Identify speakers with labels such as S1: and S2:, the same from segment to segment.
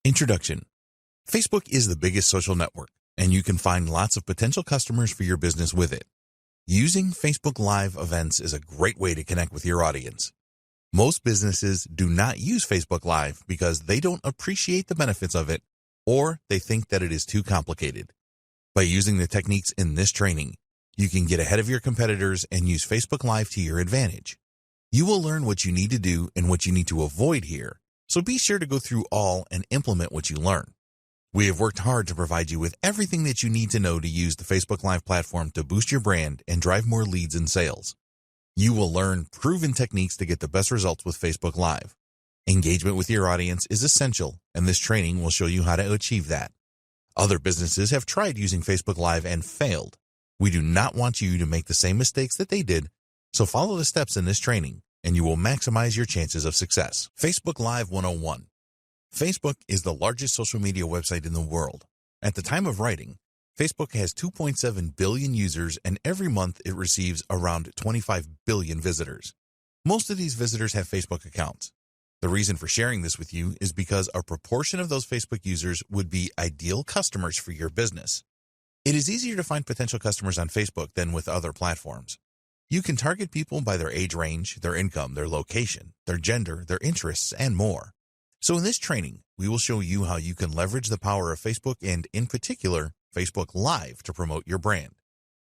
S1: Introduction. Facebook is the biggest social network, and you can find lots of potential customers for your business with it. Using Facebook Live events is a great way to connect with your audience. Most businesses do not use Facebook Live because they don't appreciate the benefits of it, or they think that it is too complicated. By using the techniques in this training, you can get ahead of your competitors and use Facebook Live to your advantage. You will learn what you need to do and what you need to avoid here, so be sure to go through all and implement what you learn. We have worked hard to provide you with everything that you need to know to use the Facebook Live platform to boost your brand and drive more leads and sales. You will learn proven techniques to get the best results with Facebook Live. Engagement with your audience is essential, and this training will show you how to achieve that. Other businesses have tried using Facebook Live and failed. We do not want you to make the same mistakes that they did, so follow the steps in this training, and you will maximize your chances of success. Facebook Live 101. Facebook is the largest social media website in the world. At the time of writing, Facebook has 2.7 billion users, and every month it receives around 25 billion visitors. Most of these visitors have Facebook accounts. The reason for sharing this with you is because a proportion of those Facebook users would be ideal customers for your business. It is easier to find potential customers on Facebook than with other platforms. You can target people by their age range, their income, their location, their gender, their interests, and more. So in this training, we will show you how you can leverage the power of Facebook and, in particular, Facebook Live to promote your brand.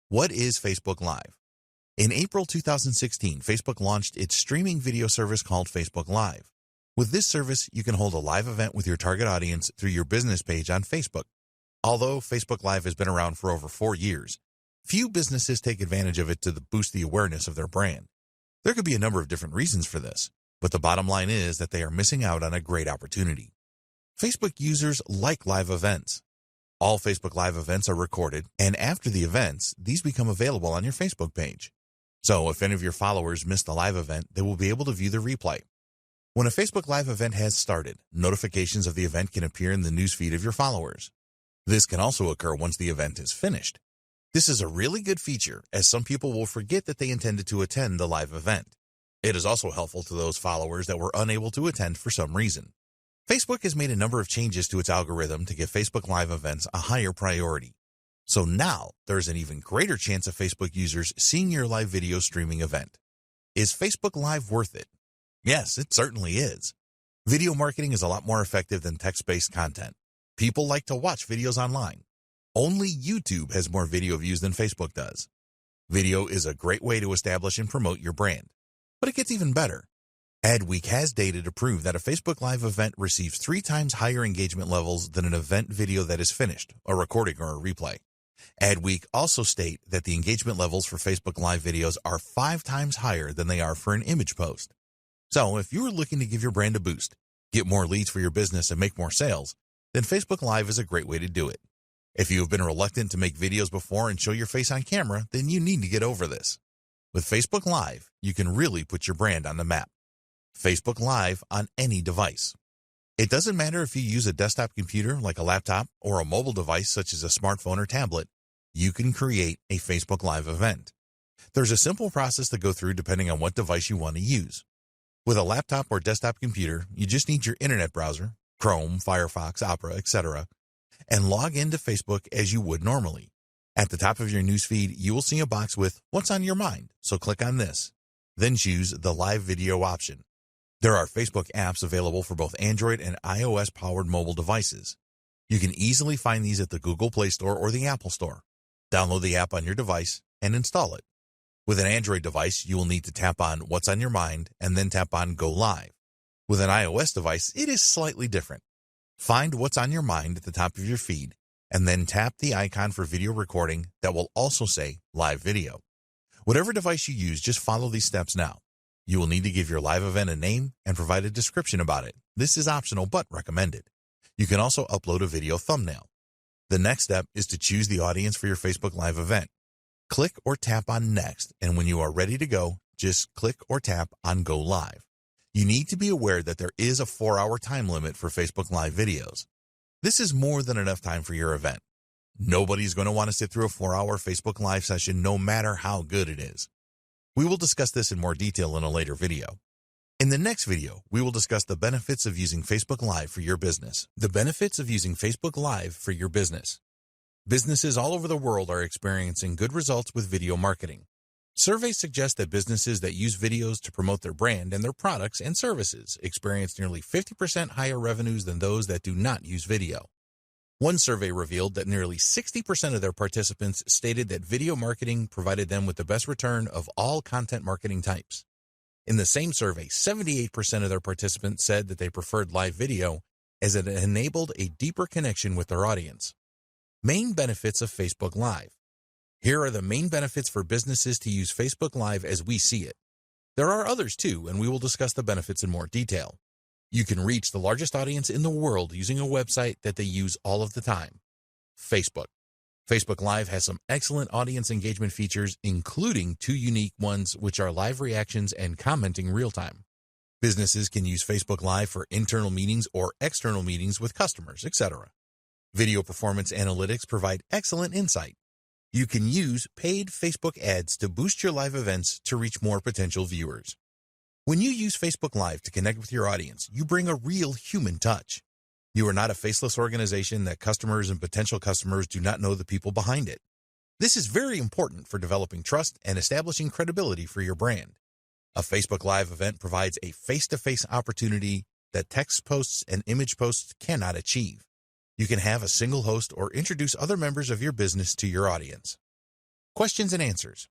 S1: What is Facebook Live? In April 2016, Facebook launched its streaming video service called Facebook Live. With this service, you can hold a live event with your target audience through your business page on Facebook. Although Facebook Live has been around for over 4 years, few businesses take advantage of it to boost the awareness of their brand. There could be a number of different reasons for this, but the bottom line is that they are missing out on a great opportunity. Facebook users like live events. All Facebook Live events are recorded, and after the events, these become available on your Facebook page. So if any of your followers missed the live event, they will be able to view the replay. When a Facebook Live event has started, notifications of the event can appear in the newsfeed of your followers. This can also occur once the event is finished. This is a really good feature, as some people will forget that they intended to attend the live event. It is also helpful to those followers that were unable to attend for some reason. Facebook has made a number of changes to its algorithm to give Facebook Live events a higher priority. So now, there is an even greater chance of Facebook users seeing your live video streaming event. Is Facebook Live worth it? Yes, it certainly is. Video marketing is a lot more effective than text-based content. People like to watch videos online. Only YouTube has more video views than Facebook does. Video is a great way to establish and promote your brand. But it gets even better. Adweek has data to prove that a Facebook Live event receives 3 times higher engagement levels than an event video that is finished, a recording or a replay. Adweek also state that the engagement levels for Facebook Live videos are 5 times higher than they are for an image post. So if you are looking to give your brand a boost, get more leads for your business, and make more sales, then Facebook Live is a great way to do it. If you have been reluctant to make videos before and show your face on camera, then you need to get over this. With Facebook Live, you can really put your brand on the map. Facebook Live on any device. It doesn't matter if you use a desktop computer like a laptop or a mobile device such as a smartphone or tablet, you can create a Facebook Live event. There's a simple process to go through depending on what device you want to use. With a laptop or desktop computer, you just need your internet browser, Chrome, Firefox, Opera, etc., and log into Facebook as you would normally. At the top of your newsfeed, you will see a box with What's on Your Mind, so click on this. Then choose the Live Video option. There are Facebook apps available for both Android and iOS-powered mobile devices. You can easily find these at the Google Play Store or the Apple Store. Download the app on your device and install it. With an Android device, you will need to tap on What's on Your Mind and then tap on Go Live. With an iOS device, it is slightly different. Find What's on Your Mind at the top of your feed, and then tap the icon for video recording that will also say Live Video. Whatever device you use, just follow these steps now. You will need to give your live event a name and provide a description about it. This is optional but recommended. You can also upload a video thumbnail. The next step is to choose the audience for your Facebook Live event. Click or tap on Next, and when you are ready to go, just click or tap on Go Live. You need to be aware that there is a 4-hour time limit for Facebook Live videos. This is more than enough time for your event. Nobody's going to want to sit through a 4-hour Facebook Live session no matter how good it is. We will discuss this in more detail in a later video. In the next video, we will discuss the benefits of using Facebook Live for your business. The benefits of using Facebook Live for your business. Businesses all over the world are experiencing good results with video marketing. Surveys suggest that businesses that use videos to promote their brand and their products and services experience nearly 50% higher revenues than those that do not use video. One survey revealed that nearly 60% of their participants stated that video marketing provided them with the best return of all content marketing types. In the same survey, 78% of their participants said that they preferred live video as it enabled a deeper connection with their audience. Main benefits of Facebook Live. Here are the main benefits for businesses to use Facebook Live as we see it. There are others too, and we will discuss the benefits in more detail. You can reach the largest audience in the world using a website that they use all of the time. Facebook. Facebook Live has some excellent audience engagement features, including two unique ones, which are live reactions and commenting real-time. Businesses can use Facebook Live for internal meetings or external meetings with customers, etc. Video performance analytics provide excellent insight. You can use paid Facebook ads to boost your live events to reach more potential viewers. When you use Facebook Live to connect with your audience, you bring a real human touch. You are not a faceless organization that customers and potential customers do not know the people behind it. This is very important for developing trust and establishing credibility for your brand. A Facebook Live event provides a face-to-face opportunity that text posts and image posts cannot achieve. You can have a single host or introduce other members of your business to your audience. Questions and answers.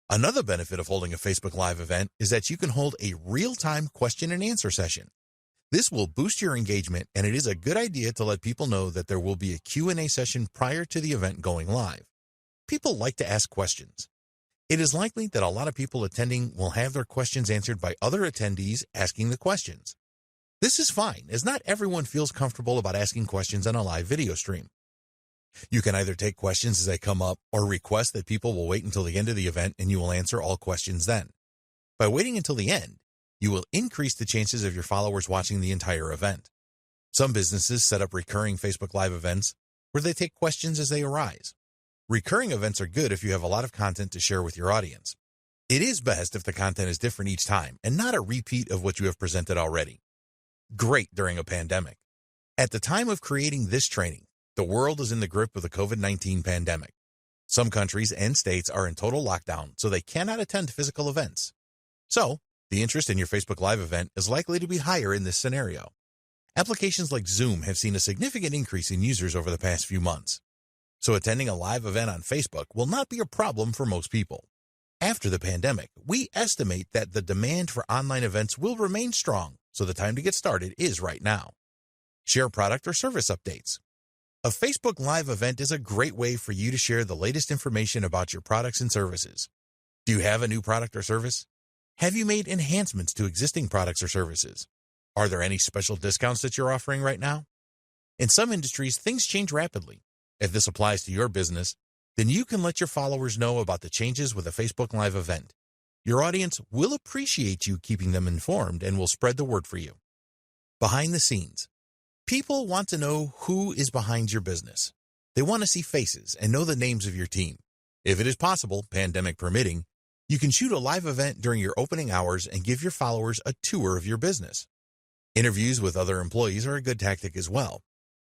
S1: Another benefit of holding a Facebook Live event is that you can hold a real-time question and answer session. This will boost your engagement, and it is a good idea to let people know that there will be a Q&A session prior to the event going live. People like to ask questions. It is likely that a lot of people attending will have their questions answered by other attendees asking the questions. This is fine, as not everyone feels comfortable about asking questions on a live video stream. You can either take questions as they come up or request that people will wait until the end of the event and you will answer all questions then. By waiting until the end, you will increase the chances of your followers watching the entire event. Some businesses set up recurring Facebook Live events where they take questions as they arise. Recurring events are good if you have a lot of content to share with your audience. It is best if the content is different each time and not a repeat of what you have presented already. Great during a pandemic. At the time of creating this training, the world is in the grip of the COVID-19 pandemic. Some countries and states are in total lockdown, so they cannot attend physical events. So, the interest in your Facebook Live event is likely to be higher in this scenario. Applications like Zoom have seen a significant increase in users over the past few months. So attending a live event on Facebook will not be a problem for most people. After the pandemic, we estimate that the demand for online events will remain strong, so the time to get started is right now. Share product or service updates. A Facebook Live event is a great way for you to share the latest information about your products and services. Do you have a new product or service? Have you made enhancements to existing products or services? Are there any special discounts that you're offering right now? In some industries, things change rapidly. If this applies to your business, then you can let your followers know about the changes with a Facebook Live event. Your audience will appreciate you keeping them informed and will spread the word for you. Behind the scenes. People want to know who is behind your business. They want to see faces and know the names of your team. If it is possible, pandemic permitting, you can shoot a live event during your opening hours and give your followers a tour of your business. Interviews with other employees are a good tactic as well.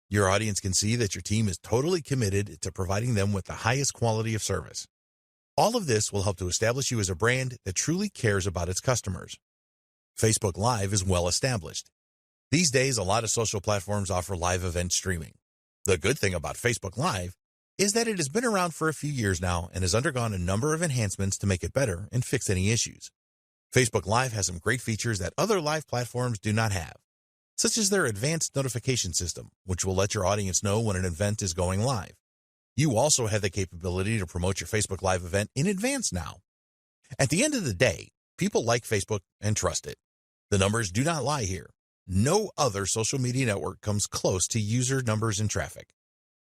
S1: Your audience can see that your team is totally committed to providing them with the highest quality of service. All of this will help to establish you as a brand that truly cares about its customers. Facebook Live is well established. These days, a lot of social platforms offer live event streaming. The good thing about Facebook Live is that it has been around for a few years now and has undergone a number of enhancements to make it better and fix any issues. Facebook Live has some great features that other live platforms do not have, such as their advanced notification system, which will let your audience know when an event is going live. You also have the capability to promote your Facebook Live event in advance now. At the end of the day, people like Facebook and trust it. The numbers do not lie here. No other social media network comes close to user numbers and traffic.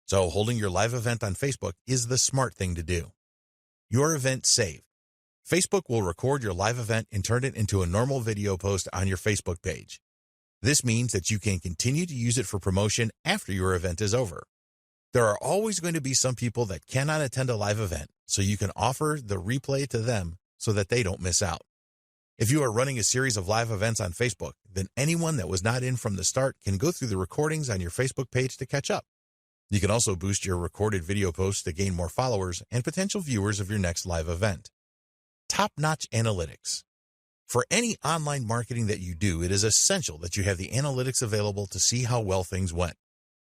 S1: So holding your live event on Facebook is the smart thing to do. Your event saved. Facebook will record your live event and turn it into a normal video post on your Facebook page. This means that you can continue to use it for promotion after your event is over. There are always going to be some people that cannot attend a live event, so you can offer the replay to them so that they don't miss out. If you are running a series of live events on Facebook, then anyone that was not in from the start can go through the recordings on your Facebook page to catch up. You can also boost your recorded video posts to gain more followers and potential viewers of your next live event. Top-notch analytics. For any online marketing that you do, it is essential that you have the analytics available to see how well things went.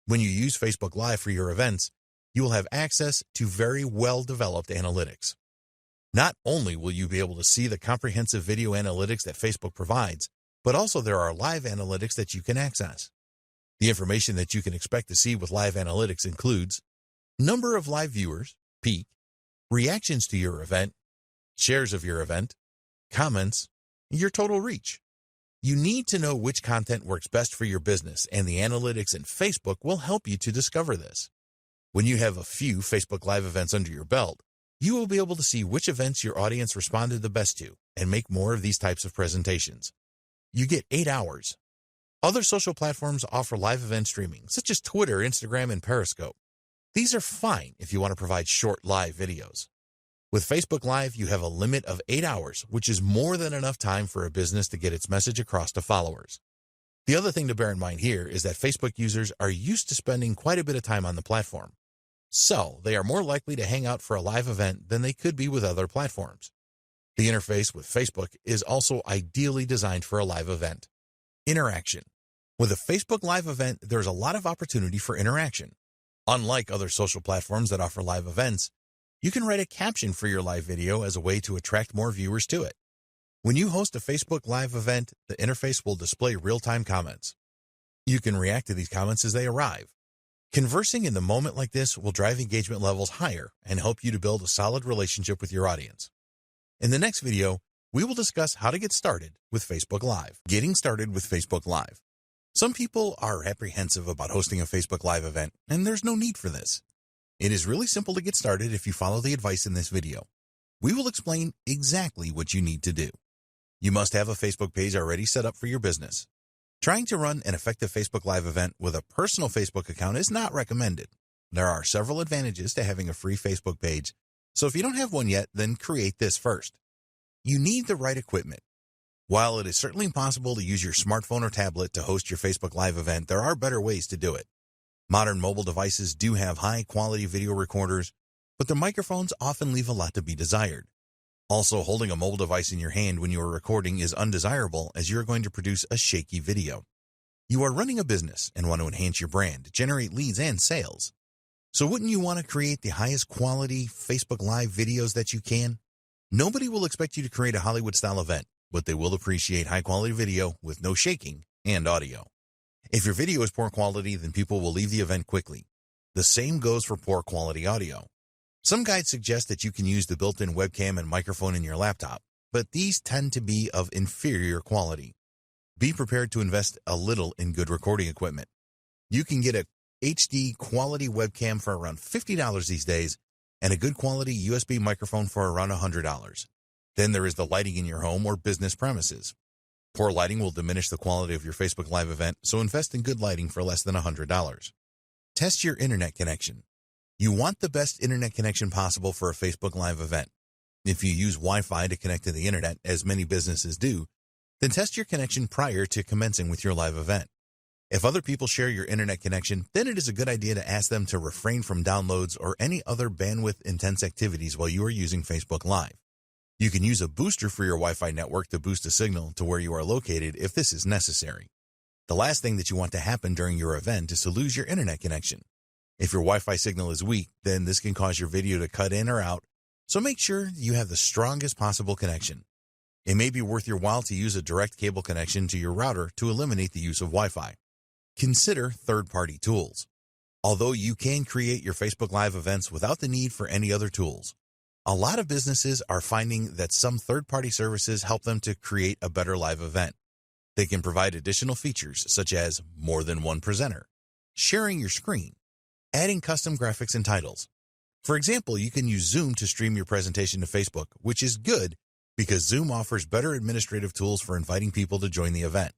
S1: When you use Facebook Live for your events, you will have access to very well-developed analytics. Not only will you be able to see the comprehensive video analytics that Facebook provides, but also there are live analytics that you can access. The information that you can expect to see with live analytics includes number of live viewers, peak, reactions to your event, shares of your event, comments, your total reach. You need to know which content works best for your business, and the analytics in Facebook will help you to discover this. When you have a few Facebook Live events under your belt, you will be able to see which events your audience responded the best to and make more of these types of presentations. You get 8 hours. Other social platforms offer live event streaming, such as Twitter, Instagram, and Periscope. These are fine if you want to provide short live videos. With Facebook Live, you have a limit of 8 hours, which is more than enough time for a business to get its message across to followers. The other thing to bear in mind here is that Facebook users are used to spending quite a bit of time on the platform. So, they are more likely to hang out for a live event than they could be with other platforms. The interface with Facebook is also ideally designed for a live event. Interaction. With a Facebook Live event, there's a lot of opportunity for interaction. Unlike other social platforms that offer live events, you can write a caption for your live video as a way to attract more viewers to it. When you host a Facebook Live event, the interface will display real-time comments. You can react to these comments as they arrive. Conversing in the moment like this will drive engagement levels higher and help you to build a solid relationship with your audience. In the next video, we will discuss how to get started with Facebook Live. Getting started with Facebook Live. Some people are apprehensive about hosting a Facebook Live event, and there's no need for this. It is really simple to get started if you follow the advice in this video. We will explain exactly what you need to do. You must have a Facebook page already set up for your business. Trying to run an effective Facebook Live event with a personal Facebook account is not recommended. There are several advantages to having a free Facebook page, so if you don't have one yet, then create this first. You need the right equipment. While it is certainly possible to use your smartphone or tablet to host your Facebook Live event, there are better ways to do it. Modern mobile devices do have high-quality video recorders, but the microphones often leave a lot to be desired. Also, holding a mobile device in your hand when you are recording is undesirable as you are going to produce a shaky video. You are running a business and want to enhance your brand, generate leads and sales. So wouldn't you want to create the highest quality Facebook Live videos that you can? Nobody will expect you to create a Hollywood-style event, but they will appreciate high-quality video with no shaking and audio. If your video is poor quality, then people will leave the event quickly. The same goes for poor quality audio. Some guides suggest that you can use the built-in webcam and microphone in your laptop, but these tend to be of inferior quality. Be prepared to invest a little in good recording equipment. You can get a HD quality webcam for around $50 these days and a good quality USB microphone for around $100. Then there is the lighting in your home or business premises. Poor lighting will diminish the quality of your Facebook Live event, so invest in good lighting for less than $100. Test your internet connection. You want the best internet connection possible for a Facebook Live event. If you use Wi-Fi to connect to the internet, as many businesses do, then test your connection prior to commencing with your live event. If other people share your internet connection, then it is a good idea to ask them to refrain from downloads or any other bandwidth-intense activities while you are using Facebook Live. You can use a booster for your Wi-Fi network to boost a signal to where you are located if this is necessary. The last thing that you want to happen during your event is to lose your internet connection. If your Wi-Fi signal is weak, then this can cause your video to cut in or out, so make sure you have the strongest possible connection. It may be worth your while to use a direct cable connection to your router to eliminate the use of Wi-Fi. Consider third-party tools. Although you can create your Facebook Live events without the need for any other tools, a lot of businesses are finding that some third-party services help them to create a better live event. They can provide additional features such as more than one presenter, sharing your screen, adding custom graphics and titles. For example, you can use Zoom to stream your presentation to Facebook, which is good because Zoom offers better administrative tools for inviting people to join the event.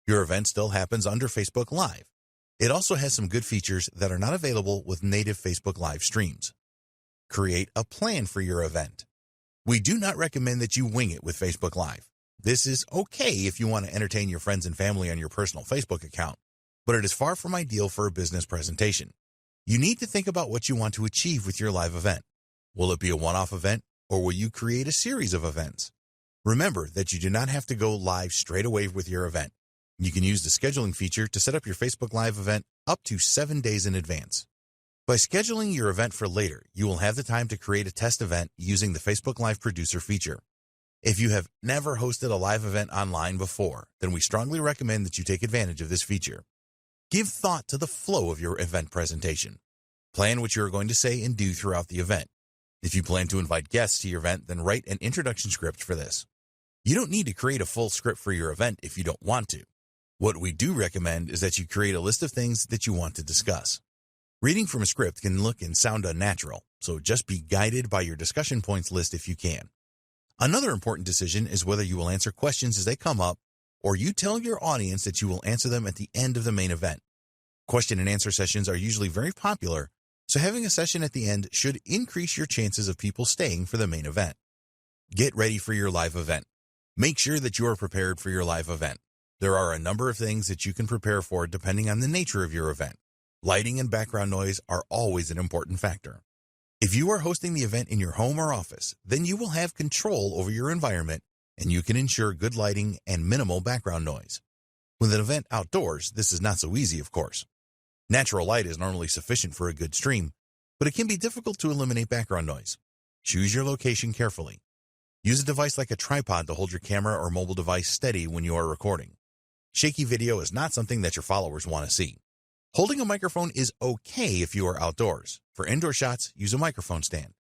S1: Your event still happens under Facebook Live. It also has some good features that are not available with native Facebook Live streams. Create a plan for your event. We do not recommend that you wing it with Facebook Live. This is okay if you want to entertain your friends and family on your personal Facebook account, but it is far from ideal for a business presentation. You need to think about what you want to achieve with your live event. Will it be a one-off event, or will you create a series of events? Remember that you do not have to go live straight away with your event. You can use the scheduling feature to set up your Facebook Live event up to 7 days in advance. By scheduling your event for later, you will have the time to create a test event using the Facebook Live Producer feature. If you have never hosted a live event online before, then we strongly recommend that you take advantage of this feature. Give thought to the flow of your event presentation. Plan what you are going to say and do throughout the event. If you plan to invite guests to your event, then write an introduction script for this. You don't need to create a full script for your event if you don't want to. What we do recommend is that you create a list of things that you want to discuss. Reading from a script can look and sound unnatural, so just be guided by your discussion points list if you can. Another important decision is whether you will answer questions as they come up, or you tell your audience that you will answer them at the end of the main event. Question and answer sessions are usually very popular, so having a session at the end should increase your chances of people staying for the main event. Get ready for your live event. Make sure that you are prepared for your live event. There are a number of things that you can prepare for depending on the nature of your event. Lighting and background noise are always an important factor. If you are hosting the event in your home or office, then you will have control over your environment and you can ensure good lighting and minimal background noise. With an event outdoors, this is not so easy, of course. Natural light is normally sufficient for a good stream, but it can be difficult to eliminate background noise. Choose your location carefully. Use a device like a tripod to hold your camera or mobile device steady when you are recording. Shaky video is not something that your followers want to see. Holding a microphone is okay if you are outdoors. For indoor shots, use a microphone stand.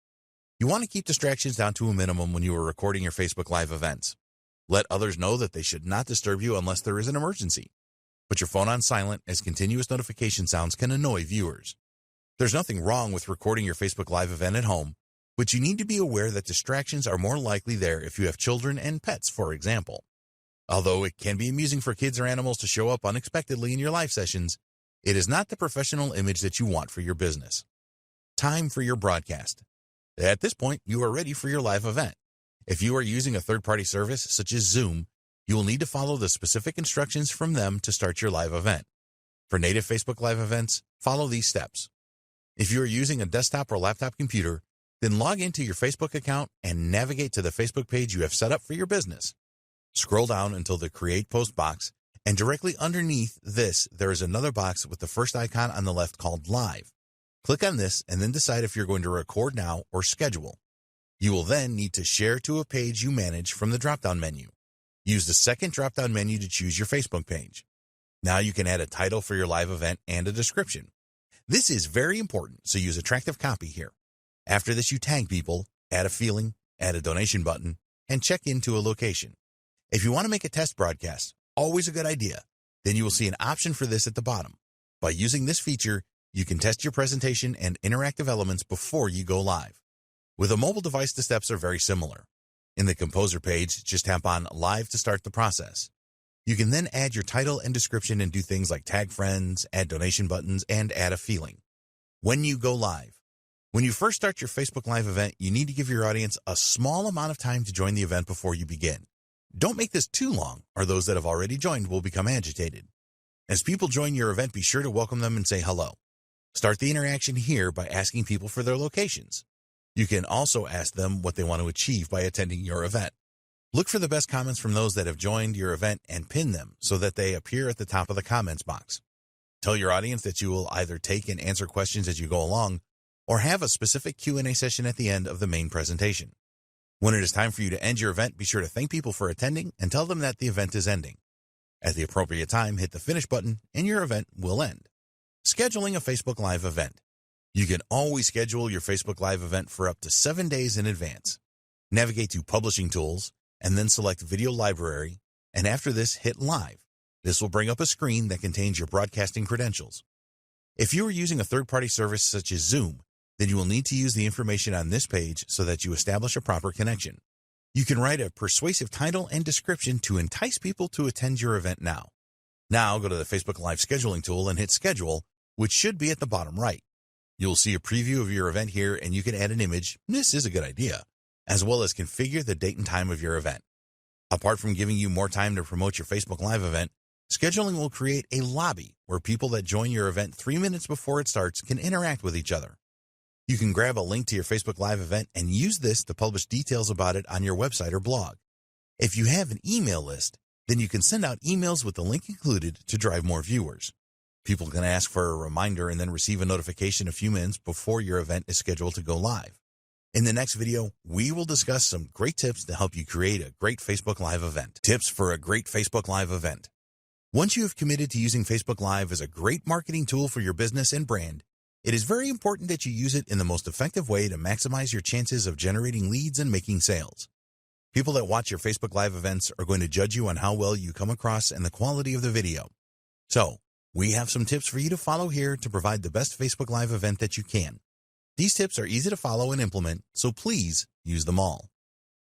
S1: You want to keep distractions down to a minimum when you are recording your Facebook Live events. Let others know that they should not disturb you unless there is an emergency. Put your phone on silent, as continuous notification sounds can annoy viewers. There's nothing wrong with recording your Facebook Live event at home, but you need to be aware that distractions are more likely there if you have children and pets, for example. Although it can be amusing for kids or animals to show up unexpectedly in your live sessions, it is not the professional image that you want for your business. Time for your broadcast. At this point, you are ready for your live event. If you are using a third-party service such as Zoom, you will need to follow the specific instructions from them to start your live event. For native Facebook Live events, follow these steps. If you are using a desktop or laptop computer, then log into your Facebook account and navigate to the Facebook page you have set up for your business. Scroll down until the Create Post box, and directly underneath this, there is another box with the first icon on the left called Live. Click on this and then decide if you're going to record now or schedule. You will then need to share to a page you manage from the drop-down menu. Use the second drop-down menu to choose your Facebook page. Now you can add a title for your live event and a description. This is very important, so use attractive copy here. After this, you tag people, add a feeling, add a donation button, and check into a location. If you want to make a test broadcast, always a good idea, then you will see an option for this at the bottom. By using this feature, you can test your presentation and interactive elements before you go live. With a mobile device, the steps are very similar. In the Composer page, just tap on Live to start the process. You can then add your title and description and do things like tag friends, add donation buttons, and add a feeling. When you go live. When you first start your Facebook Live event, you need to give your audience a small amount of time to join the event before you begin. Don't make this too long, or those that have already joined will become agitated. As people join your event, be sure to welcome them and say hello. Start the interaction here by asking people for their locations. You can also ask them what they want to achieve by attending your event. Look for the best comments from those that have joined your event and pin them so that they appear at the top of the comments box. Tell your audience that you will either take and answer questions as you go along or have a specific Q&A session at the end of the main presentation. When it is time for you to end your event, be sure to thank people for attending and tell them that the event is ending. At the appropriate time, hit the finish button and your event will end. Scheduling a Facebook Live event. You can always schedule your Facebook Live event for up to 7 days in advance. Navigate to Publishing Tools and then select Video Library, and after this, hit Live. This will bring up a screen that contains your broadcasting credentials. If you are using a third-party service such as Zoom, then you will need to use the information on this page so that you establish a proper connection. You can write a persuasive title and description to entice people to attend your event now. Now go to the Facebook Live scheduling tool and hit Schedule, which should be at the bottom right. You'll see a preview of your event here, and you can add an image. This is a good idea, as well as configure the date and time of your event. Apart from giving you more time to promote your Facebook Live event, scheduling will create a lobby where people that join your event 3 minutes before it starts can interact with each other. You can grab a link to your Facebook Live event and use this to publish details about it on your website or blog. If you have an email list, then you can send out emails with the link included to drive more viewers. People can ask for a reminder and then receive a notification a few minutes before your event is scheduled to go live. In the next video, we will discuss some great tips to help you create a great Facebook Live event. Tips for a great Facebook Live event. Once you have committed to using Facebook Live as a great marketing tool for your business and brand, it is very important that you use it in the most effective way to maximize your chances of generating leads and making sales. People that watch your Facebook Live events are going to judge you on how well you come across and the quality of the video. So, we have some tips for you to follow here to provide the best Facebook Live event that you can. These tips are easy to follow and implement, so please use them all.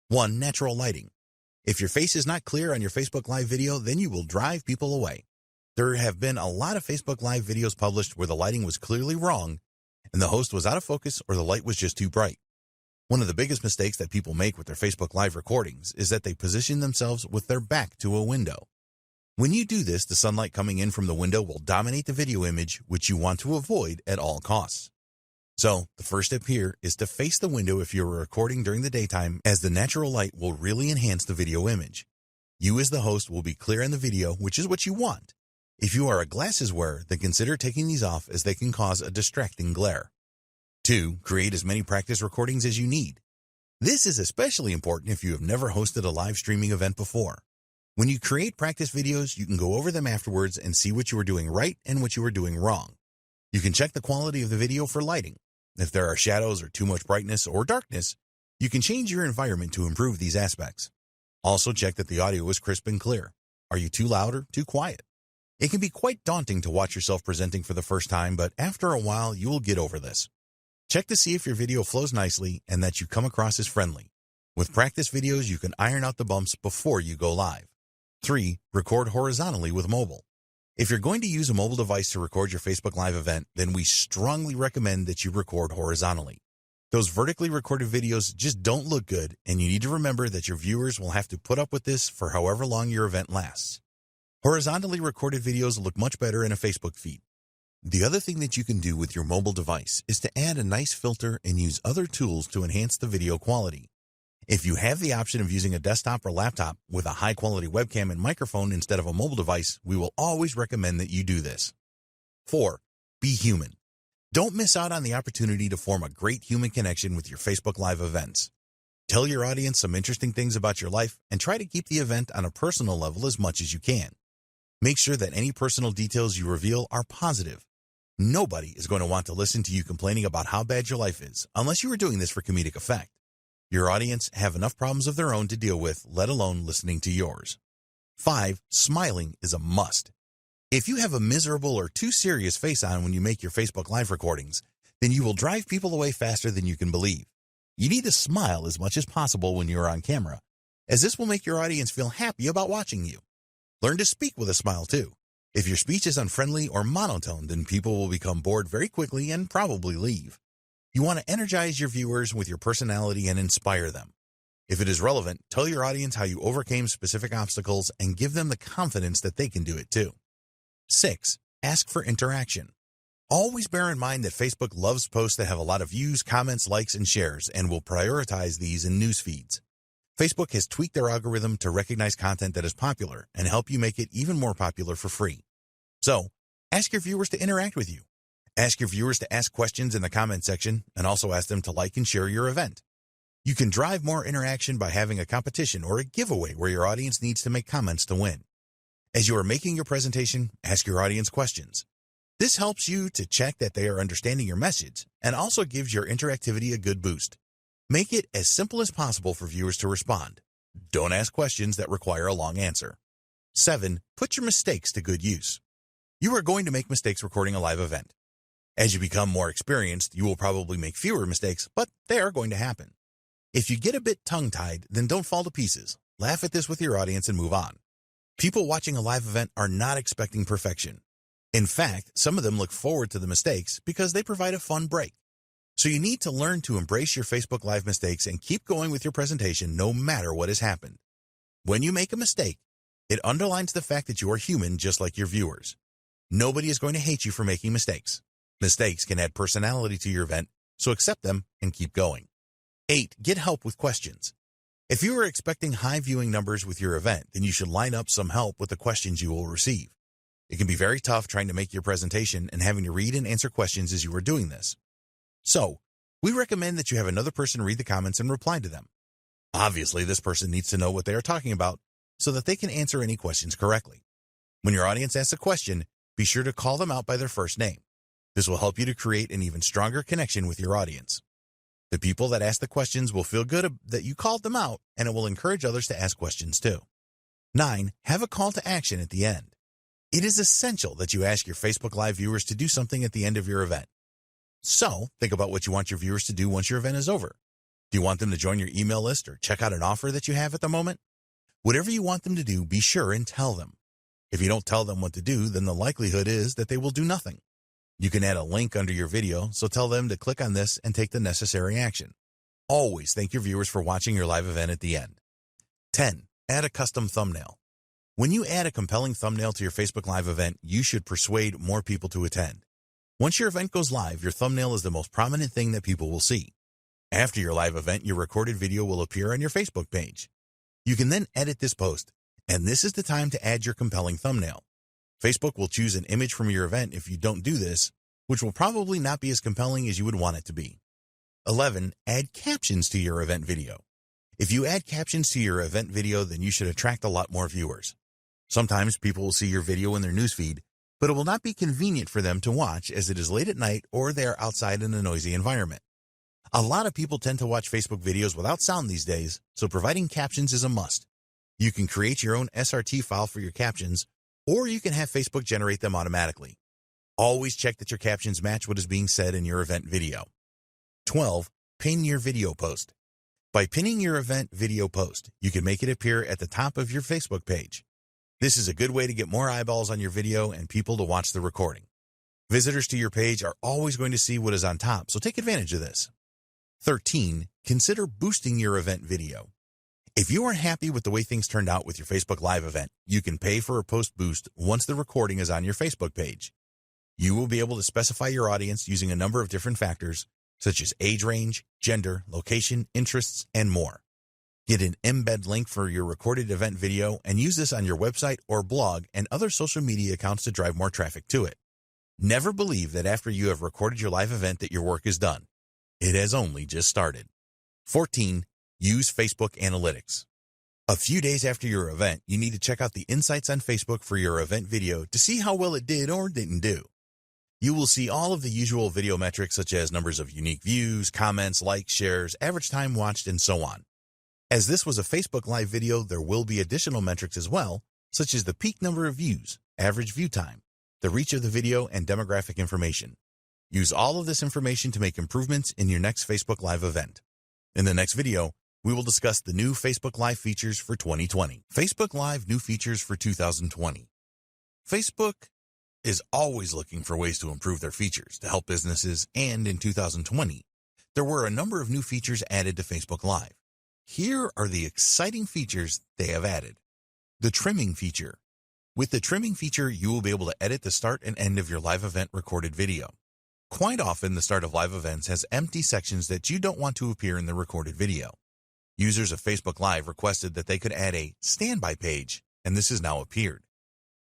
S1: 1. Natural lighting. If your face is not clear on your Facebook Live video, then you will drive people away. There have been a lot of Facebook Live videos published where the lighting was clearly wrong and the host was out of focus or the light was just too bright. One of the biggest mistakes that people make with their Facebook Live recordings is that they position themselves with their back to a window. When you do this, the sunlight coming in from the window will dominate the video image, which you want to avoid at all costs. So, the first step here is to face the window if you're recording during the daytime, as the natural light will really enhance the video image. You as the host will be clear in the video, which is what you want. If you are a glasses wearer, then consider taking these off as they can cause a distracting glare. 2. Create as many practice recordings as you need. This is especially important if you have never hosted a live streaming event before. When you create practice videos, you can go over them afterwards and see what you were doing right and what you were doing wrong. You can check the quality of the video for lighting. If there are shadows or too much brightness or darkness, you can change your environment to improve these aspects. Also check that the audio is crisp and clear. Are you too loud or too quiet? It can be quite daunting to watch yourself presenting for the first time, but after a while, you will get over this. Check to see if your video flows nicely and that you come across as friendly. With practice videos, you can iron out the bumps before you go live. 3. Record horizontally with mobile. If you're going to use a mobile device to record your Facebook Live event, then we strongly recommend that you record horizontally. Those vertically recorded videos just don't look good, and you need to remember that your viewers will have to put up with this for however long your event lasts. Horizontally recorded videos look much better in a Facebook feed. The other thing that you can do with your mobile device is to add a nice filter and use other tools to enhance the video quality. If you have the option of using a desktop or laptop with a high-quality webcam and microphone instead of a mobile device, we will always recommend that you do this. 4. Be human. Don't miss out on the opportunity to form a great human connection with your Facebook Live events. Tell your audience some interesting things about your life and try to keep the event on a personal level as much as you can. Make sure that any personal details you reveal are positive. Nobody is going to want to listen to you complaining about how bad your life is, unless you are doing this for comedic effect. Your audience have enough problems of their own to deal with, let alone listening to yours. 5. Smiling is a must. If you have a miserable or too serious face on when you make your Facebook Live recordings, then you will drive people away faster than you can believe. You need to smile as much as possible when you are on camera, as this will make your audience feel happy about watching you. Learn to speak with a smile too. If your speech is unfriendly or monotone, then people will become bored very quickly and probably leave. You want to energize your viewers with your personality and inspire them. If it is relevant, tell your audience how you overcame specific obstacles and give them the confidence that they can do it too. 6. Ask for interaction. Always bear in mind that Facebook loves posts that have a lot of views, comments, likes, and shares, and will prioritize these in news feeds. Facebook has tweaked their algorithm to recognize content that is popular and help you make it even more popular for free. So, ask your viewers to interact with you. Ask your viewers to ask questions in the comment section and also ask them to like and share your event. You can drive more interaction by having a competition or a giveaway where your audience needs to make comments to win. As you are making your presentation, ask your audience questions. This helps you to check that they are understanding your message and also gives your interactivity a good boost. Make it as simple as possible for viewers to respond. Don't ask questions that require a long answer. 7. Put your mistakes to good use. You are going to make mistakes recording a live event. As you become more experienced, you will probably make fewer mistakes, but they are going to happen. If you get a bit tongue-tied, then don't fall to pieces. Laugh at this with your audience and move on. People watching a live event are not expecting perfection. In fact, some of them look forward to the mistakes because they provide a fun break. So you need to learn to embrace your Facebook Live mistakes and keep going with your presentation no matter what has happened. When you make a mistake, it underlines the fact that you are human just like your viewers. Nobody is going to hate you for making mistakes. Mistakes can add personality to your event, so accept them and keep going. 8. Get help with questions. If you are expecting high viewing numbers with your event, then you should line up some help with the questions you will receive. It can be very tough trying to make your presentation and having to read and answer questions as you are doing this. So, we recommend that you have another person read the comments and reply to them. Obviously, this person needs to know what they are talking about so that they can answer any questions correctly. When your audience asks a question, be sure to call them out by their first name. This will help you to create an even stronger connection with your audience. The people that ask the questions will feel good that you called them out, and it will encourage others to ask questions too. 9. Have a call to action at the end. It is essential that you ask your Facebook Live viewers to do something at the end of your event. So, think about what you want your viewers to do once your event is over. Do you want them to join your email list or check out an offer that you have at the moment? Whatever you want them to do, be sure and tell them. If you don't tell them what to do, then the likelihood is that they will do nothing. You can add a link under your video, so tell them to click on this and take the necessary action. Always thank your viewers for watching your live event at the end. 10. Add a custom thumbnail. When you add a compelling thumbnail to your Facebook Live event, you should persuade more people to attend. Once your event goes live, your thumbnail is the most prominent thing that people will see. After your live event, your recorded video will appear on your Facebook page. You can then edit this post, and this is the time to add your compelling thumbnail. Facebook will choose an image from your event if you don't do this, which will probably not be as compelling as you would want it to be. 11. Add captions to your event video. If you add captions to your event video, then you should attract a lot more viewers. Sometimes people will see your video in their newsfeed, but it will not be convenient for them to watch as it is late at night or they are outside in a noisy environment. A lot of people tend to watch Facebook videos without sound these days, so providing captions is a must. You can create your own SRT file for your captions, or you can have Facebook generate them automatically. Always check that your captions match what is being said in your event video. 12. Pin your video post. By pinning your event video post, you can make it appear at the top of your Facebook page. This is a good way to get more eyeballs on your video and people to watch the recording. Visitors to your page are always going to see what is on top, so take advantage of this. 13. Consider boosting your event video. If you are happy with the way things turned out with your Facebook Live event, you can pay for a post boost once the recording is on your Facebook page. You will be able to specify your audience using a number of different factors, such as age range, gender, location, interests, and more. Get an embed link for your recorded event video and use this on your website or blog and other social media accounts to drive more traffic to it. Never believe that after you have recorded your live event that your work is done. It has only just started. 14. Use Facebook Analytics. A few days after your event, you need to check out the insights on Facebook for your event video to see how well it did or didn't do. You will see all of the usual video metrics such as numbers of unique views, comments, likes, shares, average time watched, and so on. As this was a Facebook Live video, there will be additional metrics as well, such as the peak number of views, average view time, the reach of the video, and demographic information. Use all of this information to make improvements in your next Facebook Live event. In the next video, we will discuss the new Facebook Live features for 2020. Facebook Live new features for 2020. Facebook is always looking for ways to improve their features to help businesses, and in 2020, there were a number of new features added to Facebook Live. Here are the exciting features they have added. The trimming feature. With the trimming feature, you will be able to edit the start and end of your live event recorded video. Quite often, the start of live events has empty sections that you don't want to appear in the recorded video. Users of Facebook Live requested that they could add a standby page, and this has now appeared.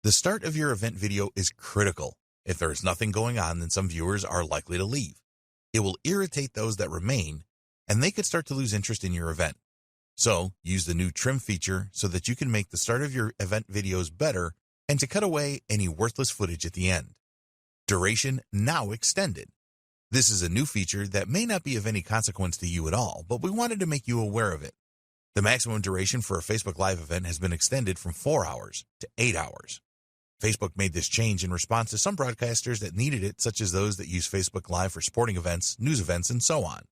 S1: The start of your event video is critical. If there is nothing going on, then some viewers are likely to leave. It will irritate those that remain, and they could start to lose interest in your event. So, use the new trim feature so that you can make the start of your event videos better and to cut away any worthless footage at the end. Duration now extended. This is a new feature that may not be of any consequence to you at all, but we wanted to make you aware of it. The maximum duration for a Facebook Live event has been extended from 4 hours to 8 hours. Facebook made this change in response to some broadcasters that needed it, such as those that use Facebook Live for sporting events, news events, and so on.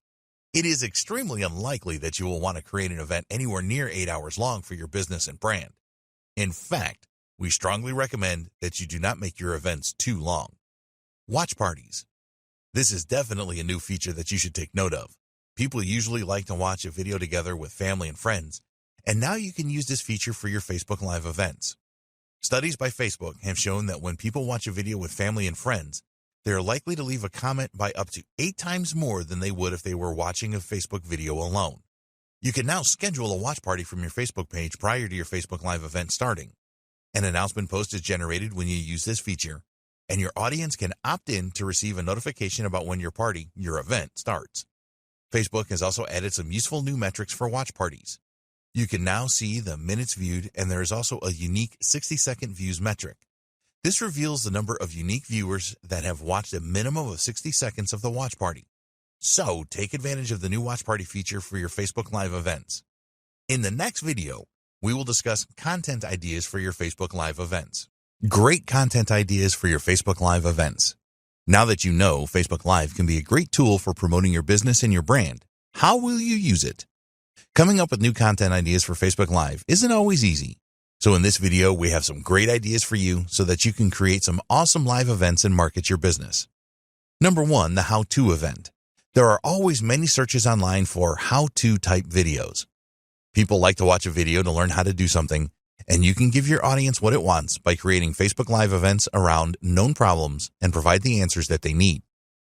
S1: It is extremely unlikely that you will want to create an event anywhere near 8 hours long for your business and brand. In fact, we strongly recommend that you do not make your events too long. Watch parties. This is definitely a new feature that you should take note of. People usually like to watch a video together with family and friends, And now you can use this feature for your Facebook Live events. Studies by Facebook have shown that when people watch a video with family and friends, they are likely to leave a comment by up to 8 times more than they would if they were watching a Facebook video alone. You can now schedule a watch party from your Facebook page prior to your Facebook Live event starting. An announcement post is generated when you use this feature, and your audience can opt in to receive a notification about when your event starts. Facebook has also added some useful new metrics for watch parties. You can now see the minutes viewed, and there is also a unique 60-second views metric. This reveals the number of unique viewers that have watched a minimum of 60 seconds of the watch party. So, take advantage of the new watch party feature for your Facebook Live events. In the next video, we will discuss content ideas for your Facebook Live events. Great content ideas for your Facebook Live events. Now that you know Facebook Live can be a great tool for promoting your business and your brand, how will you use it? Coming up with new content ideas for Facebook Live isn't always easy. So in this video, we have some great ideas for you so that you can create some awesome live events and market your business. Number 1, the how-to event. There are always many searches online for how-to type videos. People like to watch a video to learn how to do something, and you can give your audience what it wants by creating Facebook Live events around known problems and provide the answers that they need.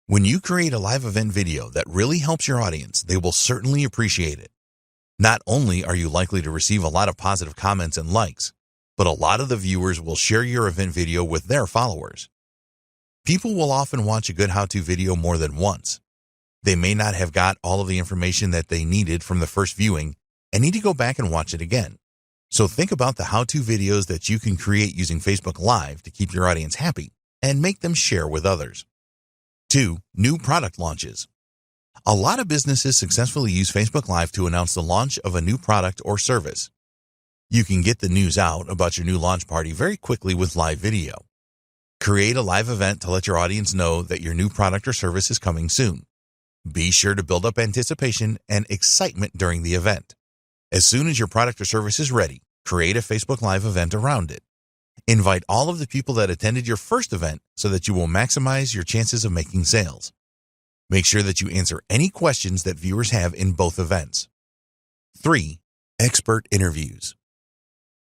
S1: When you create a live event video that really helps your audience, they will certainly appreciate it. Not only are you likely to receive a lot of positive comments and likes, but a lot of the viewers will share your event video with their followers. People will often watch a good how-to video more than once. They may not have got all of the information that they needed from the first viewing and need to go back and watch it again. So think about the how-to videos that you can create using Facebook Live to keep your audience happy and make them share with others. 2, new product launches. A lot of businesses successfully use Facebook Live to announce the launch of a new product or service. You can get the news out about your new launch party very quickly with live video. Create a live event to let your audience know that your new product or service is coming soon. Be sure to build up anticipation and excitement during the event. As soon as your product or service is ready, create a Facebook Live event around it. Invite all of the people that attended your first event so that you will maximize your chances of making sales. Make sure that you answer any questions that viewers have in both events. 3, expert interviews.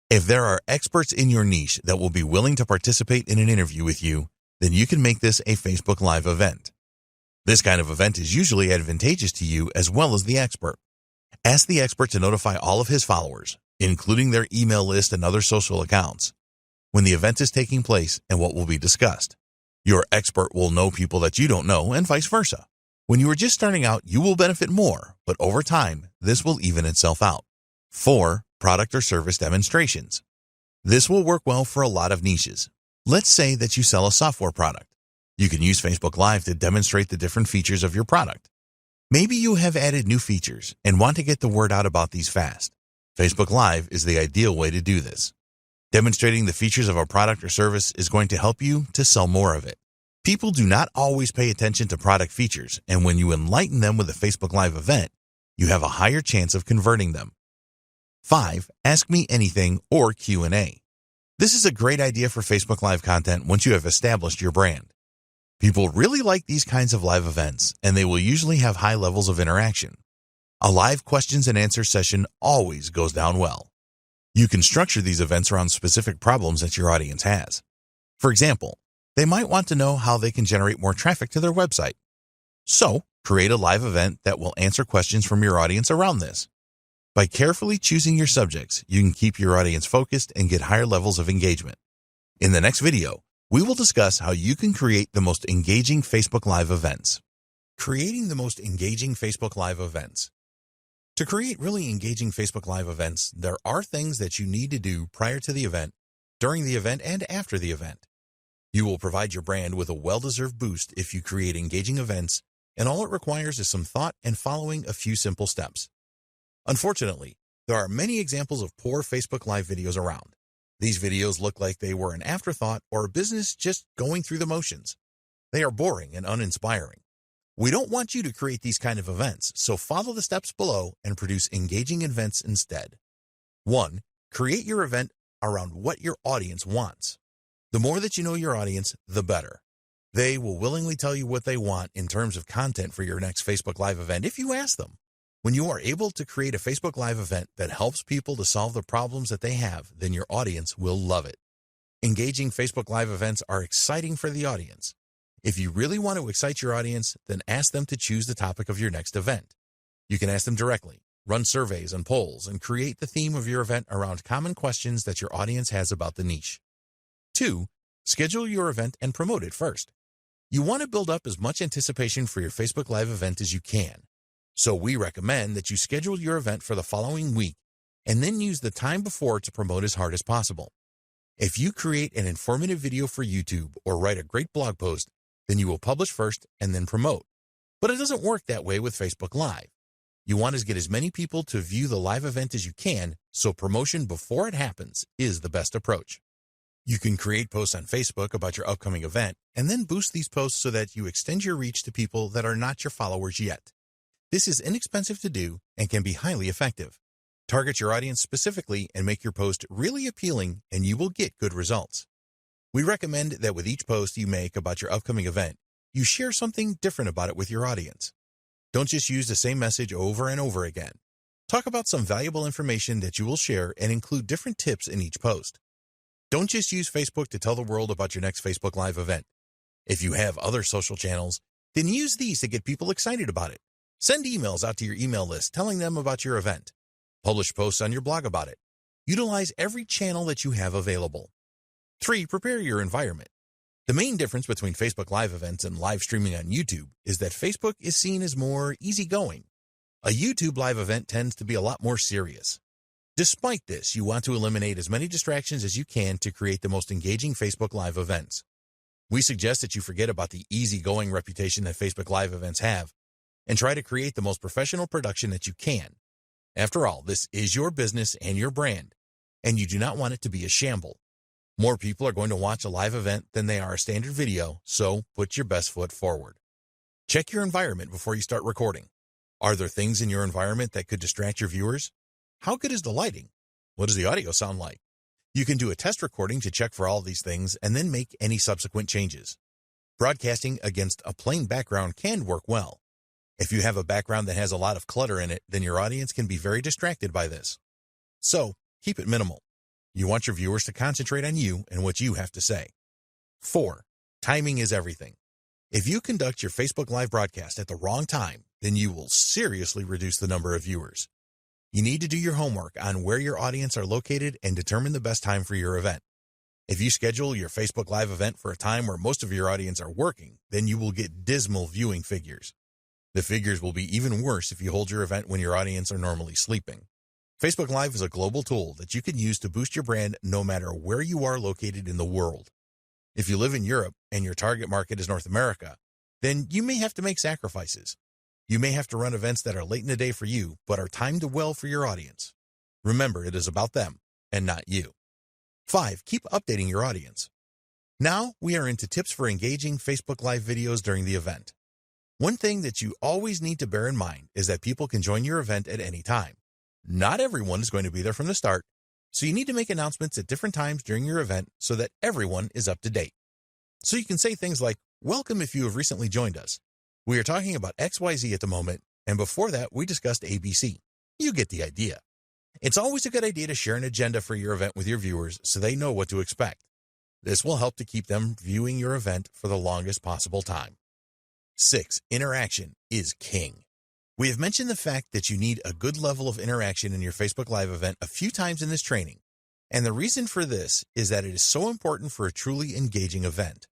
S1: If there are experts in your niche that will be willing to participate in an interview with you, then you can make this a Facebook Live event. This kind of event is usually advantageous to you as well as the expert. Ask the expert to notify all of his followers, including their email list and other social accounts, when the event is taking place and what will be discussed. Your expert will know people that you don't know and vice versa. When you are just starting out, you will benefit more, but over time, this will even itself out. 4, product or service demonstrations. This will work well for a lot of niches. Let's say that you sell a software product. You can use Facebook Live to demonstrate the different features of your product. Maybe you have added new features and want to get the word out about these fast. Facebook Live is the ideal way to do this. Demonstrating the features of a product or service is going to help you to sell more of it. People do not always pay attention to product features, and when you enlighten them with a Facebook Live event, you have a higher chance of converting them. 5, Ask Me Anything or Q&A. This is a great idea for Facebook Live content once you have established your brand. People really like these kinds of live events, and they will usually have high levels of interaction. A live questions and answers session always goes down well. You can structure these events around specific problems that your audience has. For example, they might want to know how they can generate more traffic to their website. So, create a live event that will answer questions from your audience around this. By carefully choosing your subjects, you can keep your audience focused and get higher levels of engagement. In the next video, we will discuss how you can create the most engaging Facebook Live events. Creating the most engaging Facebook Live events. To create really engaging Facebook Live events, there are things that you need to do prior to the event, during the event, and after the event. You will provide your brand with a well-deserved boost if you create engaging events, and all it requires is some thought and following a few simple steps. Unfortunately, there are many examples of poor Facebook Live videos around. These videos look like they were an afterthought or a business just going through the motions. They are boring and uninspiring. We don't want you to create these kind of events, so follow the steps below and produce engaging events instead. 1. Create your event around what your audience wants. The more that you know your audience, the better. They will willingly tell you what they want in terms of content for your next Facebook Live event if you ask them. When you are able to create a Facebook Live event that helps people to solve the problems that they have, then your audience will love it. Engaging Facebook Live events are exciting for the audience. If you really want to excite your audience, then ask them to choose the topic of your next event. You can ask them directly, run surveys and polls, and create the theme of your event around common questions that your audience has about the niche. 2. Schedule your event and promote it first. You want to build up as much anticipation for your Facebook Live event as you can. So we recommend that you schedule your event for the following week and then use the time before to promote as hard as possible. If you create an informative video for YouTube or write a great blog post, then you will publish first and then promote. But it doesn't work that way with Facebook Live. You want to get as many people to view the live event as you can, so promotion before it happens is the best approach. You can create posts on Facebook about your upcoming event and then boost these posts so that you extend your reach to people that are not your followers yet. This is inexpensive to do and can be highly effective. Target your audience specifically and make your post really appealing, and you will get good results. We recommend that with each post you make about your upcoming event, you share something different about it with your audience. Don't just use the same message over and over again. Talk about some valuable information that you will share and include different tips in each post. Don't just use Facebook to tell the world about your next Facebook Live event. If you have other social channels, then use these to get people excited about it. Send emails out to your email list telling them about your event. Publish posts on your blog about it. Utilize every channel that you have available. 3. Prepare your environment. The main difference between Facebook Live events and live streaming on YouTube is that Facebook is seen as more easygoing. A YouTube Live event tends to be a lot more serious. Despite this, you want to eliminate as many distractions as you can to create the most engaging Facebook Live events. We suggest that you forget about the easygoing reputation that Facebook Live events have and try to create the most professional production that you can. After all, this is your business and your brand, and you do not want it to be a shamble. More people are going to watch a live event than they are a standard video, so put your best foot forward. Check your environment before you start recording. Are there things in your environment that could distract your viewers? How good is the lighting? What does the audio sound like? You can do a test recording to check for all these things and then make any subsequent changes. Broadcasting against a plain background can work well. If you have a background that has a lot of clutter in it, then your audience can be very distracted by this. So, keep it minimal. You want your viewers to concentrate on you and what you have to say. 4. Timing is everything. If you conduct your Facebook Live broadcast at the wrong time, then you will seriously reduce the number of viewers. You need to do your homework on where your audience are located and determine the best time for your event. If you schedule your Facebook Live event for a time where most of your audience are working, then you will get dismal viewing figures. The figures will be even worse if you hold your event when your audience are normally sleeping. Facebook Live is a global tool that you can use to boost your brand no matter where you are located in the world. If you live in Europe and your target market is North America, then you may have to make sacrifices. You may have to run events that are late in the day for you, but are timed well for your audience. Remember, it is about them and not you. 5. Keep updating your audience. Now we are into tips for engaging Facebook Live videos during the event. One thing that you always need to bear in mind is that people can join your event at any time. Not everyone is going to be there from the start, so you need to make announcements at different times during your event so that everyone is up to date. So you can say things like, "Welcome if you have recently joined us. We are talking about XYZ at the moment, and before that we discussed ABC. You get the idea." It's always a good idea to share an agenda for your event with your viewers so they know what to expect. This will help to keep them viewing your event for the longest possible time. 6. Interaction is king. We have mentioned the fact that you need a good level of interaction in your Facebook Live event a few times in this training, and the reason for this is that it is so important for a truly engaging event.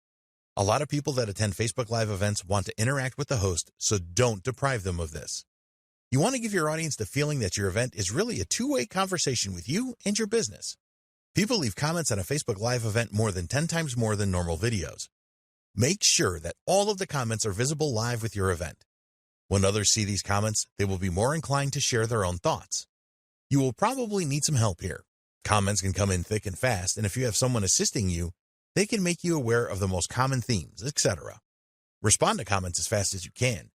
S1: A lot of people that attend Facebook Live events want to interact with the host, so don't deprive them of this. You want to give your audience the feeling that your event is really a two-way conversation with you and your business. People leave comments on a Facebook Live event more than 10 times more than normal videos. Make sure that all of the comments are visible live with your event. When others see these comments, they will be more inclined to share their own thoughts. You will probably need some help here. Comments can come in thick and fast, and if you have someone assisting you, they can make you aware of the most common themes, etc. Respond to comments as fast as you can.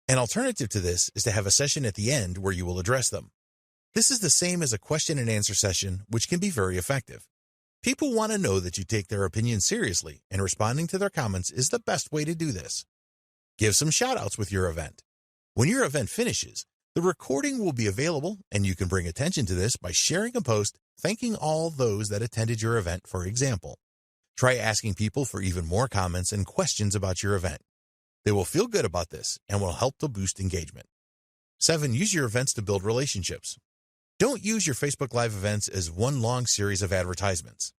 S1: An alternative to this is to have a session at the end where you will address them. This is the same as a question and answer session, which can be very effective. People want to know that you take their opinion seriously, and responding to their comments is the best way to do this. Give some shout-outs with your event. When your event finishes, The recording will be available, and you can bring attention to this by sharing a post thanking all those that attended your event, for example. Try asking people for even more comments and questions about your event. They will feel good about this and will help to boost engagement. 7. Use your events to build relationships. Don't use your Facebook Live events as one long series of advertisements.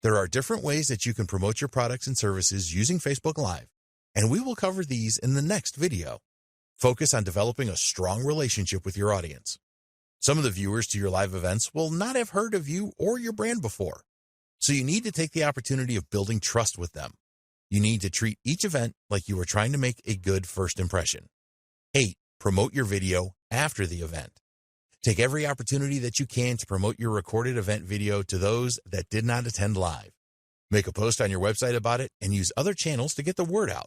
S1: There are different ways that you can promote your products and services using Facebook Live, and we will cover these in the next video. Focus on developing a strong relationship with your audience. Some of the viewers to your live events will not have heard of you or your brand before, so you need to take the opportunity of building trust with them. You need to treat each event like you are trying to make a good first impression. 8. Promote your video after the event. Take every opportunity that you can to promote your recorded event video to those that did not attend live. Make a post on your website about it and use other channels to get the word out.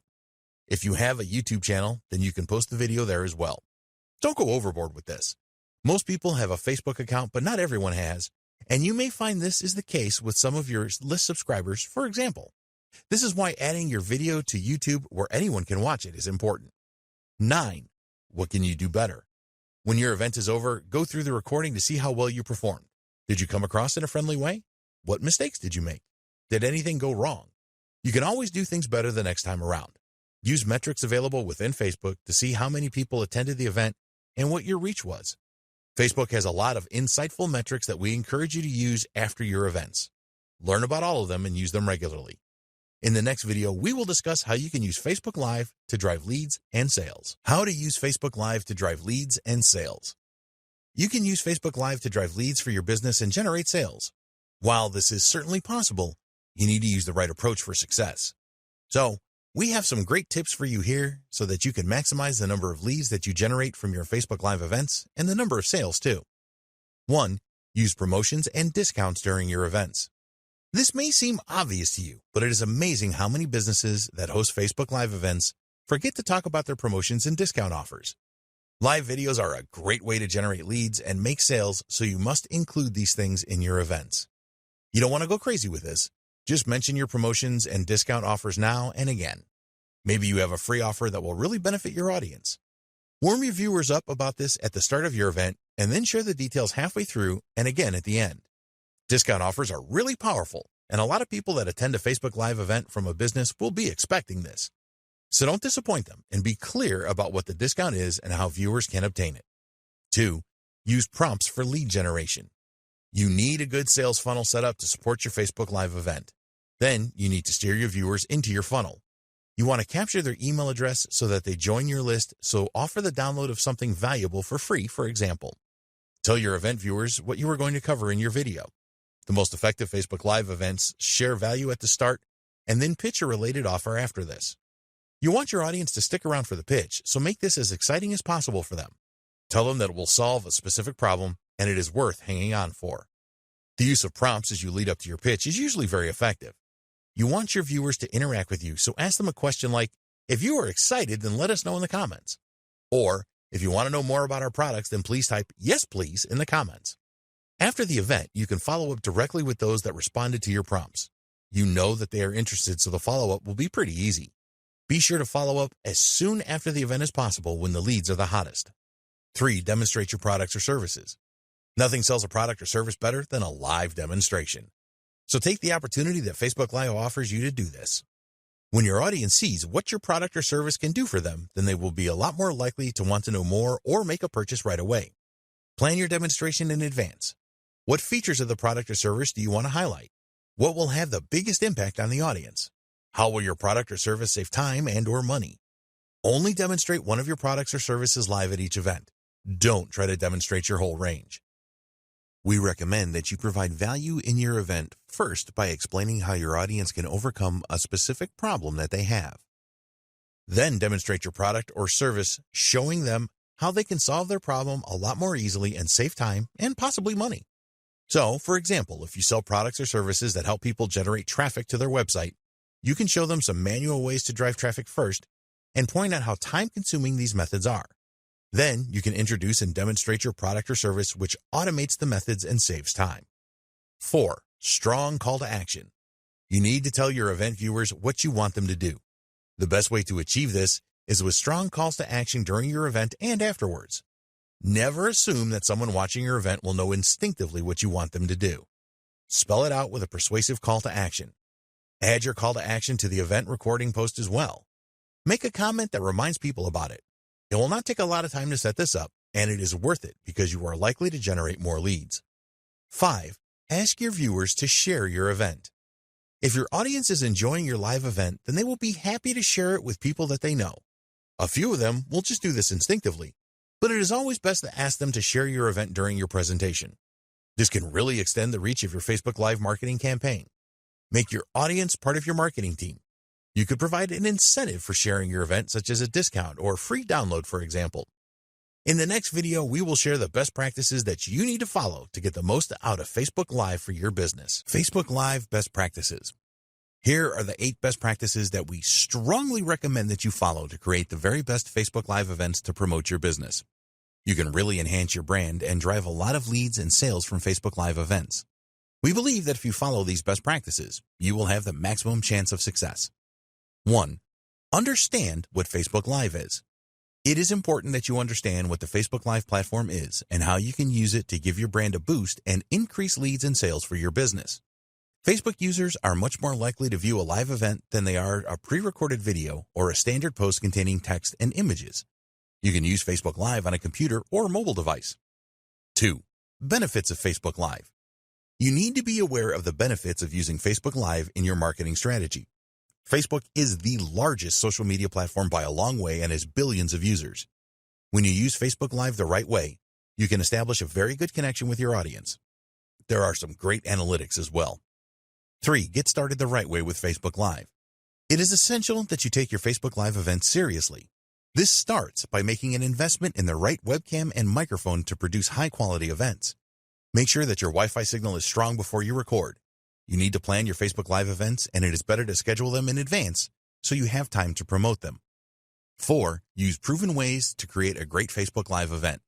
S1: If you have a YouTube channel, then you can post the video there as well. Don't go overboard with this. Most people have a Facebook account, but not everyone has, and you may find this is the case with some of your list subscribers, for example. This is why adding your video to YouTube where anyone can watch it is important. 9. What can you do better? When your event is over, go through the recording to see how well you performed. Did you come across in a friendly way? What mistakes did you make? Did anything go wrong? You can always do things better the next time around. Use metrics available within Facebook to see how many people attended the event and what your reach was. Facebook has a lot of insightful metrics that we encourage you to use after your events. Learn about all of them and use them regularly. In the next video, we will discuss how you can use Facebook Live to drive leads and sales. How to use Facebook Live to drive leads and sales. You can use Facebook Live to drive leads for your business and generate sales. While this is certainly possible, you need to use the right approach for success. So, we have some great tips for you here so that you can maximize the number of leads that you generate from your Facebook Live events and the number of sales too. 1. Use promotions and discounts during your events. This may seem obvious to you, but it is amazing how many businesses that host Facebook Live events forget to talk about their promotions and discount offers. Live videos are a great way to generate leads and make sales, so you must include these things in your events. You don't want to go crazy with this. Just mention your promotions and discount offers now and again. Maybe you have a free offer that will really benefit your audience. Warm your viewers up about this at the start of your event and then share the details halfway through and again at the end. Discount offers are really powerful, and a lot of people that attend a Facebook Live event from a business will be expecting this. So don't disappoint them and be clear about what the discount is and how viewers can obtain it. 2. Use prompts for lead generation. You need a good sales funnel set up to support your Facebook Live event. Then you need to steer your viewers into your funnel. You want to capture their email address so that they join your list, so offer the download of something valuable for free, for example. Tell your event viewers what you are going to cover in your video. The most effective Facebook Live events share value at the start and then pitch a related offer after this. You want your audience to stick around for the pitch, so make this as exciting as possible for them. Tell them that it will solve a specific problem and it is worth hanging on for. The use of prompts as you lead up to your pitch is usually very effective. You want your viewers to interact with you, so ask them a question like, "If you are excited, then let us know in the comments." Or, "If you want to know more about our products, then please type 'yes, please' in the comments." After the event, you can follow up directly with those that responded to your prompts. You know that they are interested, so the follow-up will be pretty easy. Be sure to follow up as soon after the event as possible when the leads are the hottest. 3. Demonstrate your products or services. Nothing sells a product or service better than a live demonstration. So take the opportunity that Facebook Live offers you to do this. When your audience sees what your product or service can do for them, then they will be a lot more likely to want to know more or make a purchase right away. Plan your demonstration in advance. What features of the product or service do you want to highlight? What will have the biggest impact on the audience? How will your product or service save time and/or money? Only demonstrate one of your products or services live at each event. Don't try to demonstrate your whole range. We recommend that you provide value in your event first by explaining how your audience can overcome a specific problem that they have. Then demonstrate your product or service, showing them how they can solve their problem a lot more easily and save time and possibly money. So, for example, if you sell products or services that help people generate traffic to their website, you can show them some manual ways to drive traffic first and point out how time-consuming these methods are. Then you can introduce and demonstrate your product or service, which automates the methods and saves time. 4. Strong call to action. You need to tell your event viewers what you want them to do. The best way to achieve this is with strong calls to action during your event and afterwards. Never assume that someone watching your event will know instinctively what you want them to do. Spell it out with a persuasive call to action. Add your call to action to the event recording post as well. Make a comment that reminds people about it. It will not take a lot of time to set this up, and it is worth it because you are likely to generate more leads. 5. Ask your viewers to share your event. If your audience is enjoying your live event, then they will be happy to share it with people that they know. A few of them will just do this instinctively, but it is always best to ask them to share your event during your presentation. This can really extend the reach of your Facebook Live marketing campaign. Make your audience part of your marketing team. You could provide an incentive for sharing your event, such as a discount or free download, for example. In the next video, we will share the best practices that you need to follow to get the most out of Facebook Live for your business. Facebook Live best practices. Here are the 8 best practices that we strongly recommend that you follow to create the very best Facebook Live events to promote your business. You can really enhance your brand and drive a lot of leads and sales from Facebook Live events. We believe that if you follow these best practices, you will have the maximum chance of success. 1. Understand what Facebook Live is. It is important that you understand what the Facebook Live platform is and how you can use it to give your brand a boost and increase leads and sales for your business. Facebook users are much more likely to view a live event than they are a pre-recorded video or a standard post containing text and images. You can use Facebook Live on a computer or mobile device. 2. Benefits of Facebook Live. You need to be aware of the benefits of using Facebook Live in your marketing strategy. Facebook is the largest social media platform by a long way and has billions of users. When you use Facebook Live the right way, you can establish a very good connection with your audience. There are some great analytics as well. 3. Get started the right way with Facebook Live. It is essential that you take your Facebook Live events seriously. This starts by making an investment in the right webcam and microphone to produce high-quality events. Make sure that your Wi-Fi signal is strong before you record. You need to plan your Facebook Live events, and it is better to schedule them in advance so you have time to promote them. 4. Use proven ways to create a great Facebook Live event.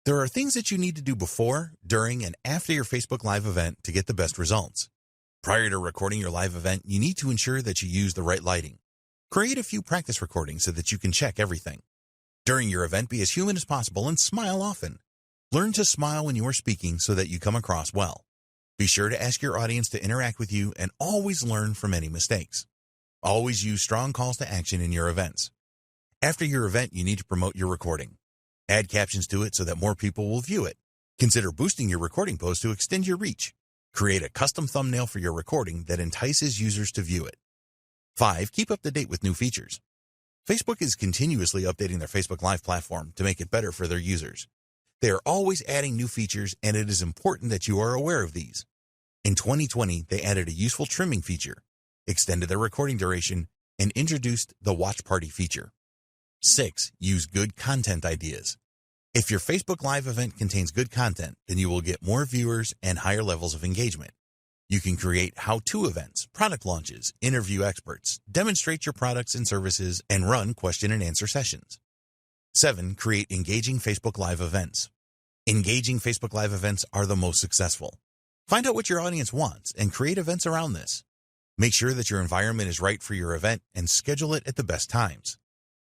S1: There are things that you need to do before, during, and after your Facebook Live event to get the best results. Prior to recording your live event, you need to ensure that you use the right lighting. Create a few practice recordings so that you can check everything. During your event, be as human as possible and smile often. Learn to smile when you are speaking so that you come across well. Be sure to ask your audience to interact with you and always learn from any mistakes. Always use strong calls to action in your events. After your event, you need to promote your recording. Add captions to it so that more people will view it. Consider boosting your recording post to extend your reach. Create a custom thumbnail for your recording that entices users to view it. 5. Keep up to date with new features. Facebook is continuously updating their Facebook Live platform to make it better for their users. They are always adding new features, and it is important that you are aware of these. In 2020, they added a useful trimming feature, extended their recording duration, and introduced the Watch Party feature. 6. Use good content ideas. If your Facebook Live event contains good content, then you will get more viewers and higher levels of engagement. You can create how-to events, product launches, interview experts, demonstrate your products and services, and run question and answer sessions. 7. Create engaging Facebook Live events. Engaging Facebook Live events are the most successful. Find out what your audience wants and create events around this. Make sure that your environment is right for your event and schedule it at the best times.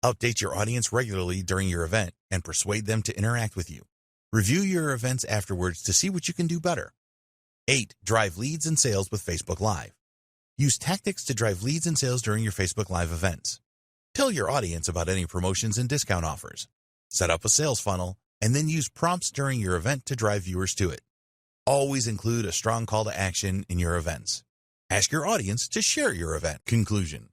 S1: Update your audience regularly during your event and persuade them to interact with you. Review your events afterwards to see what you can do better. 8. Drive leads and sales with Facebook Live. Use tactics to drive leads and sales during your Facebook Live events. Tell your audience about any promotions and discount offers. Set up a sales funnel, and then use prompts during your event to drive viewers to it. Always include a strong call to action in your events. Ask your audience to share your event. Conclusion.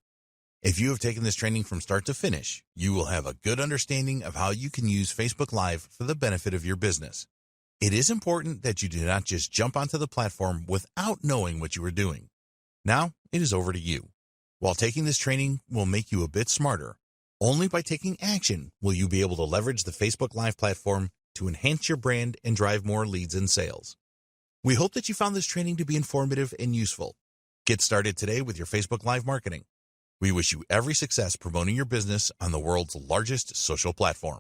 S1: If you have taken this training from start to finish, you will have a good understanding of how you can use Facebook Live for the benefit of your business. It is important that you do not just jump onto the platform without knowing what you are doing. Now, it is over to you. While taking this training will make you a bit smarter, only by taking action will you be able to leverage the Facebook Live platform to enhance your brand and drive more leads and sales. We hope that you found this training to be informative and useful. Get started today with your Facebook Live marketing. We wish you every success promoting your business on the world's largest social platform.